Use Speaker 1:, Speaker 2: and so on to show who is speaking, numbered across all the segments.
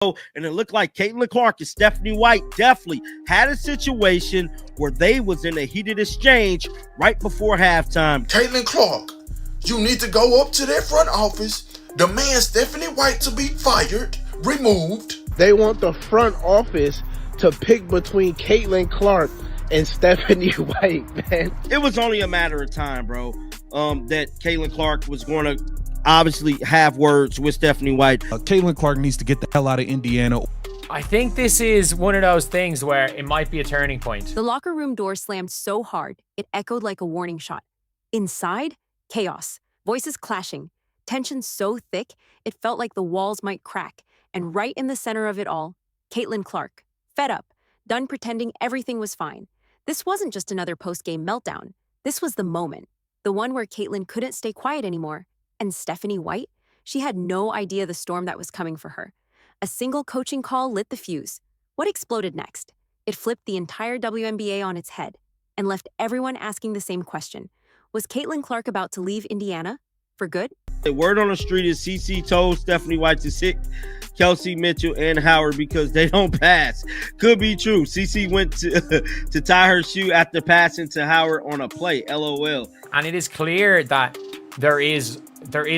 Speaker 1: And it looked like Caitlin Clark and Stephanie White definitely had a situation where they was in a heated exchange right before halftime.
Speaker 2: Caitlin Clark, you need to go up to their front office, demand Stephanie White to be fired, removed.
Speaker 3: They want the front office to pick between Caitlin Clark and Stephanie White, man.
Speaker 1: It was only a matter of time, bro, that Caitlin Clark was going to obviously have words with Stephanie White.
Speaker 4: Caitlin Clark needs to get the hell out of Indiana.
Speaker 5: I think this is one of those things where it might be a turning point.
Speaker 6: The locker room door slammed so hard, it echoed like a warning shot. Inside, chaos, voices clashing, tension so thick, it felt like the walls might crack. And right in the center of it all, Caitlin Clark, fed up, done pretending everything was fine. This wasn't just another post-game meltdown. This was the moment, the one where Caitlin couldn't stay quiet anymore. And Stephanie White, she had no idea the storm that was coming for her. A single coaching call lit the fuse. What exploded next? It flipped the entire WNBA on its head and left everyone asking the same question. Was Caitlin Clark about to leave Indiana for good?
Speaker 1: The word on the street is CC told Stephanie White to sit Kelsey Mitchell and Howard because they don't pass. Could be true. CC went to tie her shoe after passing to Howard on a play. LOL.
Speaker 5: And it is clear that there is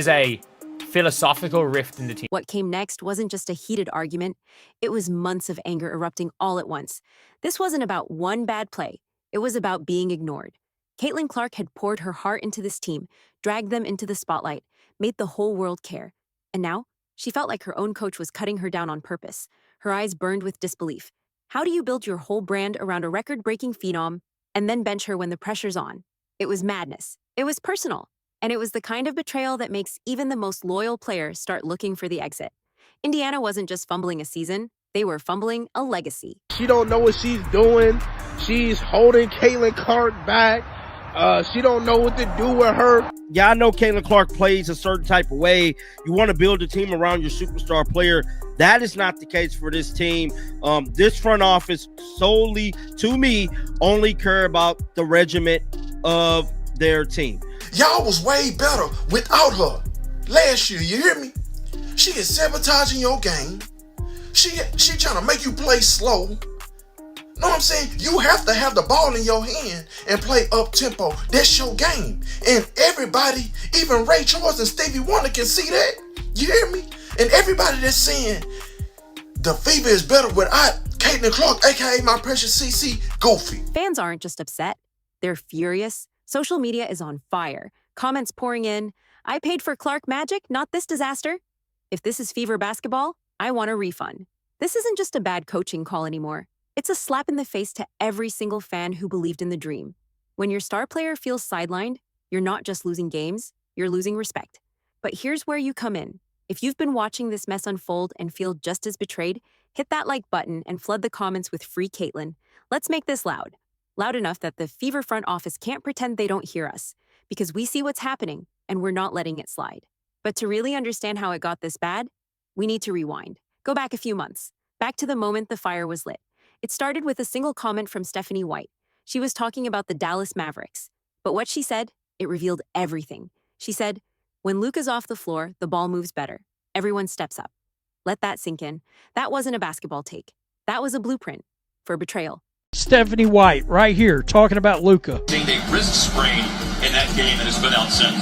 Speaker 5: a philosophical rift in the team.
Speaker 6: What came next wasn't just a heated argument. It was months of anger erupting all at once. This wasn't about one bad play. It was about being ignored. Caitlin Clark had poured her heart into this team, dragged them into the spotlight, made the whole world care. And now, she felt like her own coach was cutting her down on purpose. Her eyes burned with disbelief. How do you build your whole brand around a record-breaking phenom and then bench her when the pressure's on? It was madness. It was personal. And it was the kind of betrayal that makes even the most loyal player start looking for the exit. Indiana wasn't just fumbling a season, they were fumbling a legacy.
Speaker 3: She don't know what she's doing. She's holding Caitlin Clark back. She don't know what to do with her.
Speaker 1: Yeah, I know Caitlin Clark plays a certain type of way. You want to build a team around your superstar player. That is not the case for this team. This front office solely, to me, only care about the regiment of their team.
Speaker 2: Y'all was way better without her. Last year, you hear me? She is sabotaging your game. She trying to make you play slow. Know what I'm saying? You have to have the ball in your hand and play up-tempo. That's your game. And everybody, even Ray Charles and Stevie Wonder can see that. You hear me? And everybody that's saying the Fever is better without Caitlin Clark, a.k.a. my precious CC, goofy.
Speaker 6: Fans aren't just upset. They're furious. Social media is on fire. Comments pouring in. I paid for Clark Magic, not this disaster. If this is Fever basketball, I want a refund. This isn't just a bad coaching call anymore. It's a slap in the face to every single fan who believed in the dream. When your star player feels sidelined, you're not just losing games, you're losing respect. But here's where you come in. If you've been watching this mess unfold and feel just as betrayed, hit that like button and flood the comments with free Caitlin. Let's make this loud. Loud enough that the Fever front office can't pretend they don't hear us, because we see what's happening and we're not letting it slide. But to really understand how it got this bad, we need to rewind. Go back a few months, back to the moment the fire was lit. It started with a single comment from Stephanie White. She was talking about the Dallas Mavericks. But what she said, it revealed everything. She said, when Luka's off the floor, the ball moves better. Everyone steps up. Let that sink in. That wasn't a basketball take. That was a blueprint for betrayal.
Speaker 7: Stephanie White right here talking about Luka.
Speaker 8: A wrist sprain in that game and has been out since.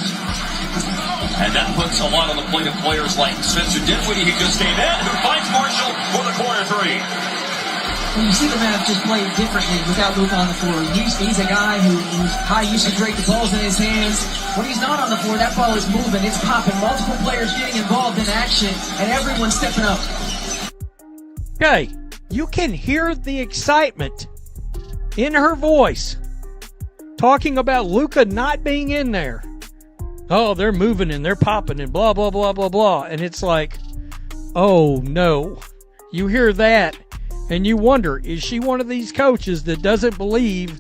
Speaker 8: And that puts a lot on the plate of players like Spencer Dinwiddie, who just came in, who finds Marshall for the corner three.
Speaker 9: When you see the Mavs just play differently without Luka on the floor, he's a guy who's high usage rate, the ball's in his hands. When he's not on the floor, that ball is moving, it's popping, multiple players getting involved in action, and everyone's stepping up.
Speaker 7: Okay, you can hear the excitement in her voice talking about Luka not being in there. Oh, they're moving and they're popping and blah, blah, blah, blah, blah. And it's like, oh no. You hear that and you wonder, is she one of these coaches that doesn't believe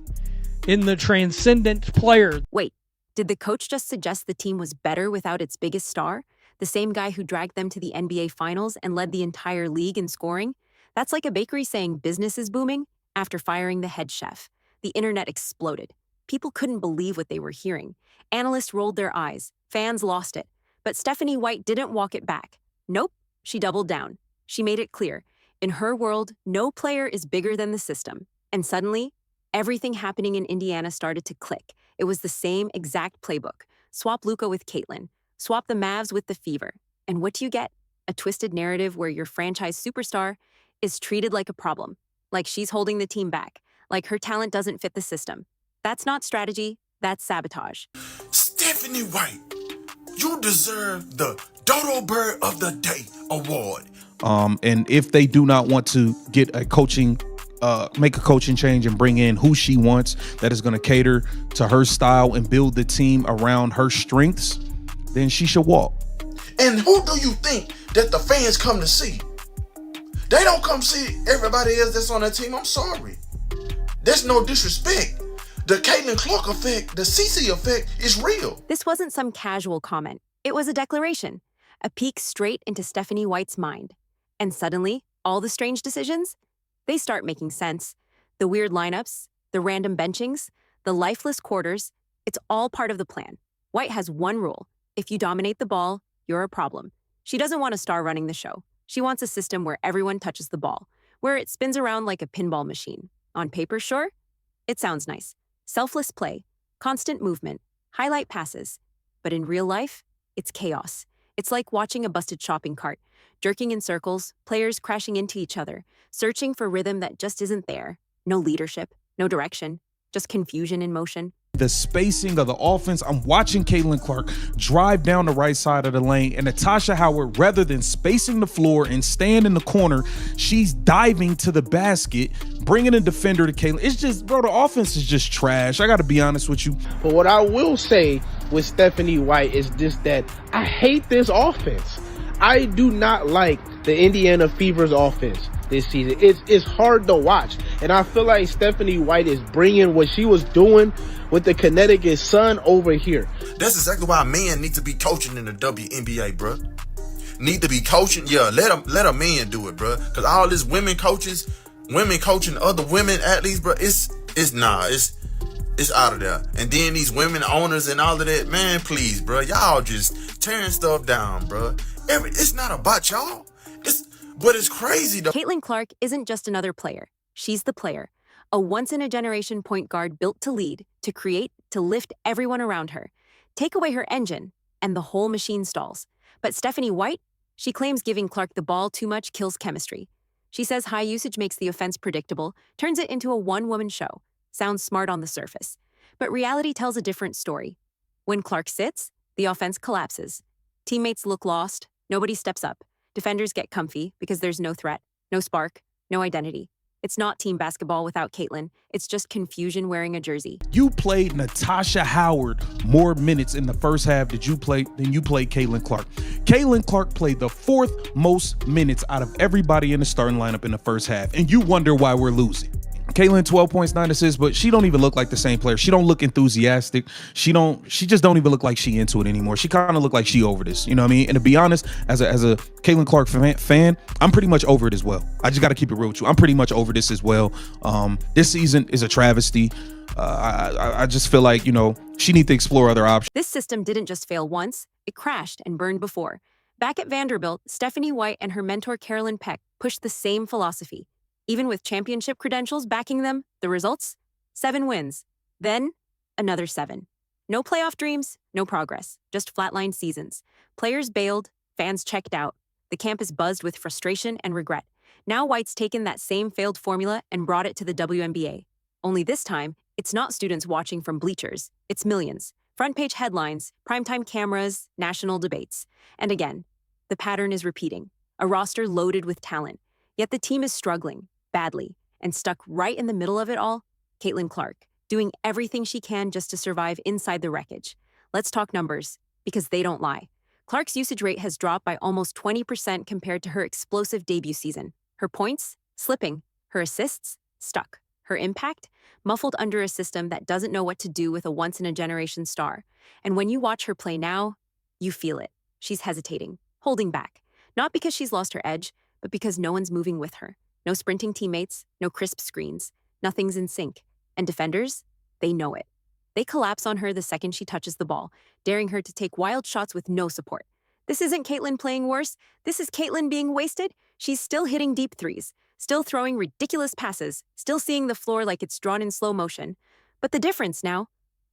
Speaker 7: in the transcendent player?
Speaker 6: Wait, did the coach just suggest the team was better without its biggest star? The same guy who dragged them to the NBA Finals and led the entire league in scoring? That's like a bakery saying business is booming after firing the head chef. The internet exploded. People couldn't believe what they were hearing. Analysts rolled their eyes. Fans lost it. But Stephanie White didn't walk it back. Nope, she doubled down. She made it clear. In her world, no player is bigger than the system. And suddenly, everything happening in Indiana started to click. It was the same exact playbook. Swap Luka with Caitlin. Swap the Mavs with the Fever. And what do you get? A twisted narrative where your franchise superstar is treated like a problem, like she's holding the team back, like her talent doesn't fit the system. That's not strategy, that's sabotage.
Speaker 2: Stephanie White, you deserve the Dodo Bird of the Day award.
Speaker 4: And if they do not want to get a coaching, make a coaching change and bring in who she wants that is going to cater to her style and build the team around her strengths, then she should walk.
Speaker 2: And who do you think that the fans come to see? They don't come see everybody else that's on that team. I'm sorry. There's no disrespect. The Caitlin Clark effect, the CC effect is real.
Speaker 6: This wasn't some casual comment. It was a declaration, a peek straight into Stephanie White's mind. And suddenly, all the strange decisions, they start making sense. The weird lineups, the random benchings, the lifeless quarters, it's all part of the plan. White has one rule. If you dominate the ball, you're a problem. She doesn't want a star running the show. She wants a system where everyone touches the ball, where it spins around like a pinball machine. On paper, sure, it sounds nice. Selfless play, constant movement, highlight passes. But in real life, it's chaos. It's like watching a busted shopping cart, jerking in circles, players crashing into each other, searching for rhythm that just isn't there. No leadership, no direction, just confusion in motion.
Speaker 4: The spacing of the offense, I'm watching Caitlin Clark drive down the right side of the lane, and Natasha Howard, rather than spacing the floor and stand in the corner, she's diving to the basket, bringing a defender to Caitlin. It's just, bro, the offense is just trash. I got to be honest with you.
Speaker 3: But what I will say with Stephanie White is just that I hate this offense. I do not like the Indiana Fever's offense this season. It's hard to watch. And I feel like Stephanie White is bringing what she was doing with the Connecticut Sun over here.
Speaker 2: That's exactly why men need to be coaching in the WNBA, bro. Need to be coaching. Yeah, let a man do it, bro. Because all this women coaching other women athletes, bro, it's out of there. And then these women owners and all of that, man, please, bro, y'all just tearing stuff down, bro. It's not about y'all. But it's crazy though.
Speaker 6: Caitlin Clark isn't just another player. She's the player. A once-in-a-generation point guard built to lead, to create, to lift everyone around her. Take away her engine, and the whole machine stalls. But Stephanie White, she claims giving Clark the ball too much kills chemistry. She says high usage makes the offense predictable, turns it into a one-woman show. Sounds smart on the surface. But reality tells a different story. When Clark sits, the offense collapses. Teammates look lost, nobody steps up. Defenders get comfy because there's no threat, no spark, no identity. It's not team basketball without Caitlin. It's just confusion wearing a jersey.
Speaker 4: You played Natasha Howard more minutes in the first half than you played Caitlin Clark. Caitlin Clark played the fourth most minutes out of everybody in the starting lineup in the first half, and you wonder why we're losing. Caitlin, 12 points, 9 assists, but she don't even look like the same player. She don't look enthusiastic. She just don't even look like she into it anymore. She kind of look like she over this, you know what I mean? And to be honest, as a Caitlin Clark fan, I'm pretty much over it as well. I just got to keep it real with you. I'm pretty much over this as well. This season is a travesty. I just feel like, she needs to explore other options.
Speaker 6: This system didn't just fail once, it crashed and burned before. Back at Vanderbilt, Stephanie White and her mentor Carolyn Peck pushed the same philosophy. Even with championship credentials backing them, the results? 7 wins. Then, another 7. No playoff dreams, no progress, just flatline seasons. Players bailed, fans checked out. The campus buzzed with frustration and regret. Now White's taken that same failed formula and brought it to the WNBA. Only this time, it's not students watching from bleachers. It's millions. Front page headlines, primetime cameras, national debates. And again, the pattern is repeating. A roster loaded with talent. Yet the team is struggling. Badly, and stuck right in the middle of it all, Caitlin Clark, doing everything she can just to survive inside the wreckage. Let's talk numbers, because they don't lie. Clark's usage rate has dropped by almost 20% compared to her explosive debut season. Her points? Slipping. Her assists? Stuck. Her impact? Muffled under a system that doesn't know what to do with a once-in-a-generation star. And when you watch her play now, you feel it. She's hesitating, holding back. Not because she's lost her edge, but because no one's moving with her. No sprinting teammates, no crisp screens. Nothing's in sync. And defenders, they know it. They collapse on her the second she touches the ball, daring her to take wild shots with no support. This isn't Caitlin playing worse. This is Caitlin being wasted. She's still hitting deep threes, still throwing ridiculous passes, still seeing the floor like it's drawn in slow motion. But the difference now?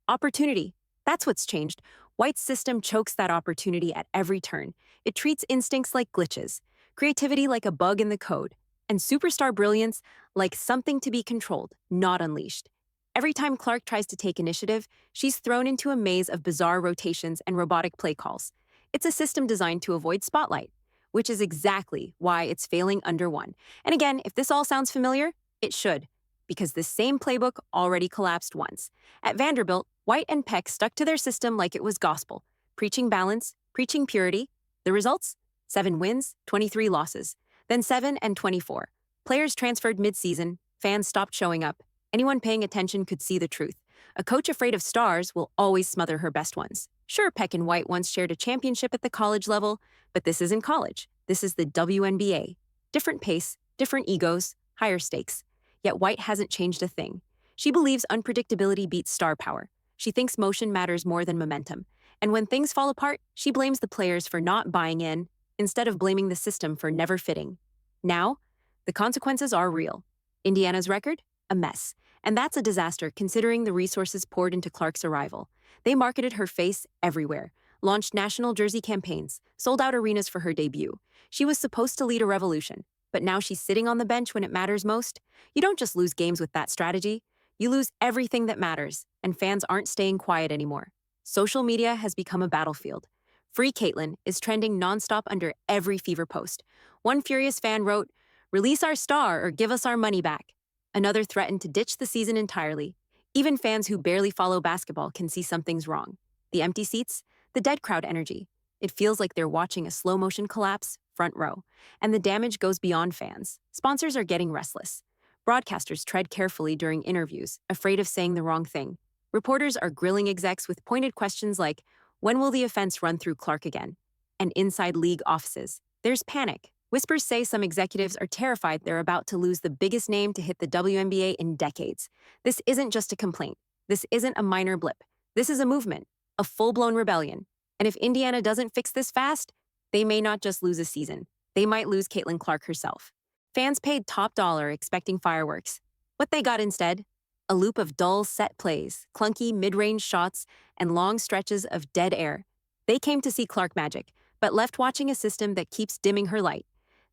Speaker 6: Opportunity. That's what's changed. White's system chokes that opportunity at every turn. It treats instincts like glitches, creativity like a bug in the code, and superstar brilliance like something to be controlled, not unleashed. Every time Clark tries to take initiative, she's thrown into a maze of bizarre rotations and robotic play calls. It's a system designed to avoid spotlight, which is exactly why it's failing under one. And again, if this all sounds familiar, it should, because this same playbook already collapsed once. At Vanderbilt, White and Peck stuck to their system like it was gospel, preaching balance, preaching purity. The results? 7 wins, 23 losses, then 7 and 24. Players transferred mid-season, fans stopped showing up. Anyone paying attention could see the truth. A coach afraid of stars will always smother her best ones. Sure, Peck and White once shared a championship at the college level, but this isn't college. This is the WNBA. Different pace, different egos, higher stakes. Yet White hasn't changed a thing. She believes unpredictability beats star power. She thinks motion matters more than momentum. And when things fall apart, she blames the players for not buying in, instead of blaming the system for never fitting. Now, the consequences are real. Indiana's record? A mess. And that's a disaster considering the resources poured into Clark's arrival. They marketed her face everywhere, launched national jersey campaigns, sold out arenas for her debut. She was supposed to lead a revolution, but now she's sitting on the bench when it matters most. You don't just lose games with that strategy. You lose everything that matters, and fans aren't staying quiet anymore. Social media has become a battlefield. Free Caitlin is trending nonstop under every Fever post. One furious fan wrote, "Release our star or give us our money back." Another threatened to ditch the season entirely. Even fans who barely follow basketball can see something's wrong. The empty seats, the dead crowd energy. It feels like they're watching a slow-motion collapse, front row. And the damage goes beyond fans. Sponsors are getting restless. Broadcasters tread carefully during interviews, afraid of saying the wrong thing. Reporters are grilling execs with pointed questions like, when will the offense run through Clark again? And inside league offices, there's panic. Whispers say some executives are terrified they're about to lose the biggest name to hit the WNBA in decades. This isn't just a complaint. This isn't a minor blip. This is a movement, a full-blown rebellion. And if Indiana doesn't fix this fast, they may not just lose a season. They might lose Caitlin Clark herself. Fans paid top dollar expecting fireworks. What they got instead? A loop of dull set plays, clunky mid-range shots, and long stretches of dead air. They came to see Clark magic, but left watching a system that keeps dimming her light.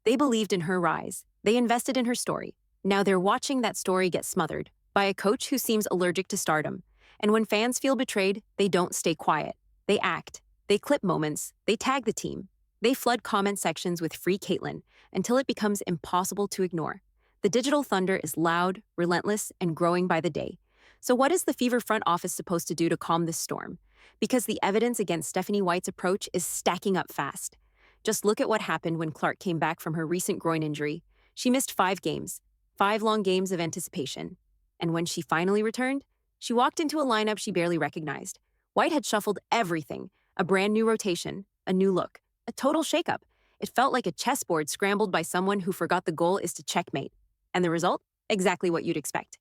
Speaker 6: They believed in her rise. They invested in her story. Now they're watching that story get smothered by a coach who seems allergic to stardom. And when fans feel betrayed, they don't stay quiet. They act. They clip moments. They tag the team. They flood comment sections with Free Caitlin until it becomes impossible to ignore. The digital thunder is loud, relentless, and growing by the day. So what is the Fever front office supposed to do to calm this storm? Because the evidence against Stephanie White's approach is stacking up fast. Just look at what happened when Clark came back from her recent groin injury. She missed 5 games, 5 long games of anticipation. And when she finally returned, she walked into a lineup she barely recognized. White had shuffled everything, a brand new rotation, a new look, a total shakeup. It felt like a chessboard scrambled by someone who forgot the goal is to checkmate. And the result? Exactly what you'd expect.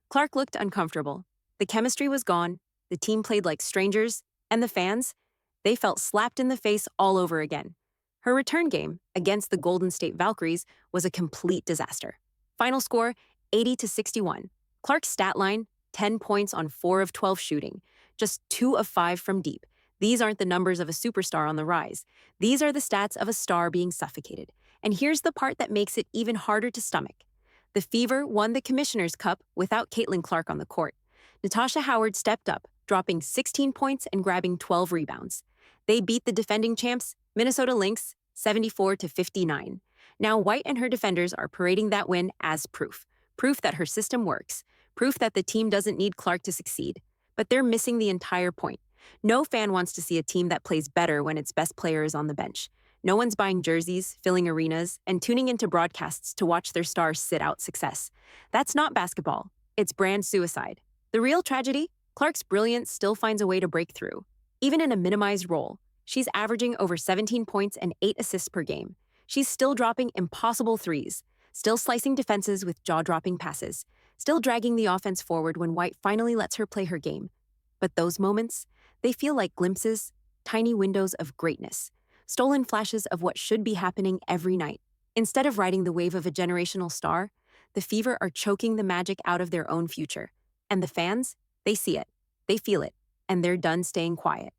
Speaker 6: Clark looked uncomfortable. The chemistry was gone, the team played like strangers, and the fans, they felt slapped in the face all over again. Her return game against the Golden State Valkyries was a complete disaster. Final score, 80-61. Clark's stat line, 10 points on 4 of 12 shooting, just 2 of 5 from deep. These aren't the numbers of a superstar on the rise. These are the stats of a star being suffocated. And here's the part that makes it even harder to stomach. The Fever won the Commissioner's Cup without Caitlin Clark on the court. Natasha Howard stepped up, dropping 16 points and grabbing 12 rebounds. They beat the defending champs, Minnesota Lynx, 74-59. Now White and her defenders are parading that win as proof. Proof that her system works. Proof that the team doesn't need Clark to succeed. But they're missing the entire point. No fan wants to see a team that plays better when its best player is on the bench. No one's buying jerseys, filling arenas, and tuning into broadcasts to watch their stars sit out success. That's not basketball. It's brand suicide. The real tragedy? Clark's brilliance still finds a way to break through. Even in a minimized role, she's averaging over 17 points and 8 assists per game. She's still dropping impossible threes, still slicing defenses with jaw-dropping passes, still dragging the offense forward when White finally lets her play her game. But those moments, they feel like glimpses, tiny windows of greatness, stolen flashes of what should be happening every night. Instead of riding the wave of a generational star, the Fever are choking the Magic out of their own future. And the fans, they see it, they feel it, and they're done staying quiet.